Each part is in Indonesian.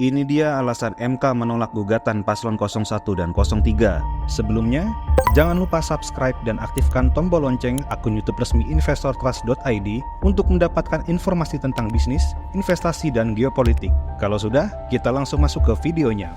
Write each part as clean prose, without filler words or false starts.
Ini dia alasan MK menolak gugatan paslon 01 dan 03. Sebelumnya, jangan lupa subscribe dan aktifkan tombol lonceng akun YouTube resmi investortrust.id untuk mendapatkan informasi tentang bisnis, investasi, dan geopolitik. Kalau sudah, kita langsung masuk ke videonya.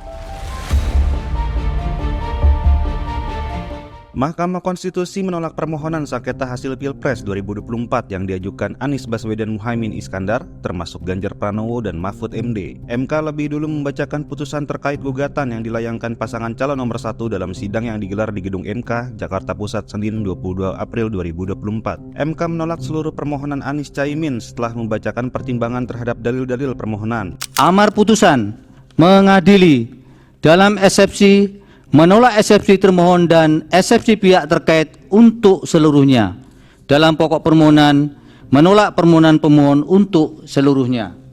Mahkamah Konstitusi menolak permohonan sengketa hasil Pilpres 2024 yang diajukan Anies Baswedan Muhaimin Iskandar, termasuk Ganjar Pranowo dan Mahfud MD. MK lebih dulu membacakan putusan terkait gugatan yang dilayangkan pasangan calon nomor 1 dalam sidang yang digelar di Gedung MK, Jakarta Pusat, Senin 22 April 2024. MK menolak seluruh permohonan Anies Caimin setelah membacakan pertimbangan terhadap dalil-dalil permohonan. Amar putusan mengadili dalam eksepsi menolak eksepsi termohon dan eksepsi pihak terkait untuk seluruhnya. Dalam pokok permohonan, menolak permohonan pemohon untuk seluruhnya.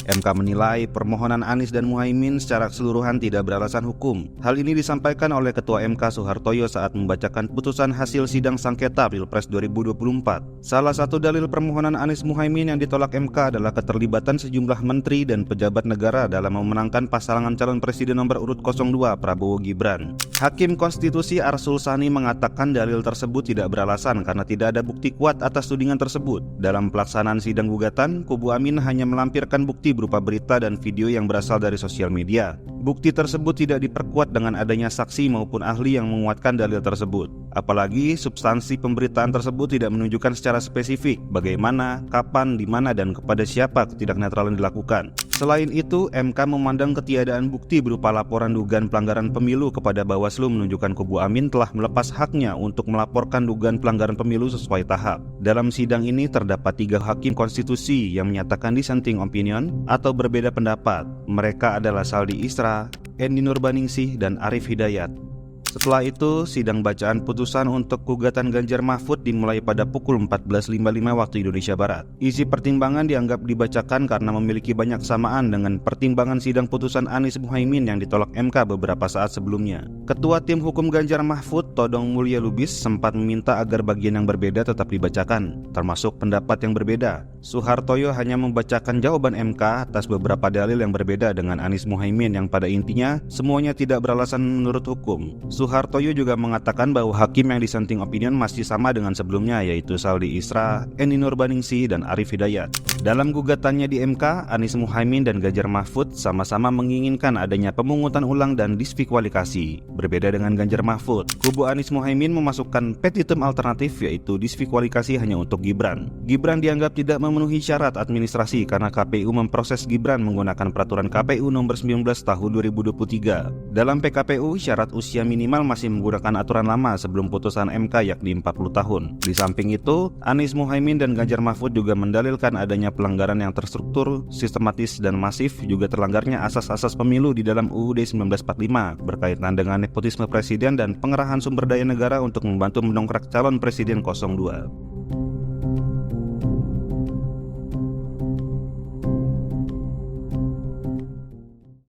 MK menilai permohonan Anies dan Muhaimin secara keseluruhan tidak beralasan hukum. Hal ini disampaikan oleh Ketua MK Soehartoyo saat membacakan putusan hasil sidang sengketa Pilpres 2024. Salah satu dalil permohonan Anies Muhaimin yang ditolak MK adalah keterlibatan sejumlah menteri dan pejabat negara dalam memenangkan pasangan calon presiden nomor urut 02 Prabowo Gibran. Hakim Konstitusi Arsul Sani mengatakan dalil tersebut tidak beralasan karena tidak ada bukti kuat atas tudingan tersebut. Dalam pelaksanaan sidang gugatan, kubu Amin hanya melampirkan bukti berupa berita dan video yang berasal dari sosial media. Bukti tersebut tidak diperkuat dengan adanya saksi maupun ahli yang menguatkan dalil tersebut. Apalagi substansi pemberitaan tersebut tidak menunjukkan secara spesifik bagaimana, kapan, di mana, dan kepada siapa ketidaknetralan dilakukan. Selain itu, MK memandang ketiadaan bukti berupa laporan dugaan pelanggaran pemilu kepada Bawaslu menunjukkan kubu Amin telah melepas haknya untuk melaporkan dugaan pelanggaran pemilu sesuai tahap. Dalam sidang ini terdapat 3 hakim konstitusi yang menyatakan dissenting opinion atau berbeda pendapat. Mereka adalah Saldi Isra, Endi Nurbaningsih, dan Arif Hidayat. Setelah itu, sidang bacaan putusan untuk gugatan Ganjar Mahfud dimulai pada pukul 14.55 waktu Indonesia Barat. Isi pertimbangan dianggap dibacakan karena memiliki banyak kesamaan dengan pertimbangan sidang putusan Anies Muhaimin yang ditolak MK beberapa saat sebelumnya. Ketua Tim Hukum Ganjar Mahfud, Todong Mulya Lubis, sempat meminta agar bagian yang berbeda tetap dibacakan, termasuk pendapat yang berbeda. Soehartoyo hanya membacakan jawaban MK atas beberapa dalil yang berbeda dengan Anies Muhaimin yang pada intinya semuanya tidak beralasan menurut hukum. Soehartoyo juga mengatakan bahwa hakim yang dissenting opinion masih sama dengan sebelumnya, yaitu Saldi Isra, Endi Nurbaningsih, dan Arif Hidayat. Dalam gugatannya di MK, Anies Muhaimin dan Ganjar Mahfud sama-sama menginginkan adanya pemungutan ulang dan diskualifikasi. Berbeda dengan Ganjar Mahfud, kubu Anies Muhaimin memasukkan petitum alternatif, yaitu diskualifikasi hanya untuk Gibran. Gibran dianggap tidak memenuhi syarat administrasi karena KPU memproses Gibran menggunakan peraturan KPU nomor 19 tahun 2023. Dalam PKPU, syarat usia minimal masih menggunakan aturan lama sebelum putusan MK yakni 40 tahun. Di samping itu, Anies Muhaimin dan Ganjar Mahfud juga mendalilkan adanya pelanggaran yang terstruktur, sistematis, dan masif, juga terlanggarnya asas-asas pemilu di dalam UUD 1945 berkaitan dengan nepotisme presiden dan pengerahan sumber daya negara untuk membantu mendongkrak calon presiden 02.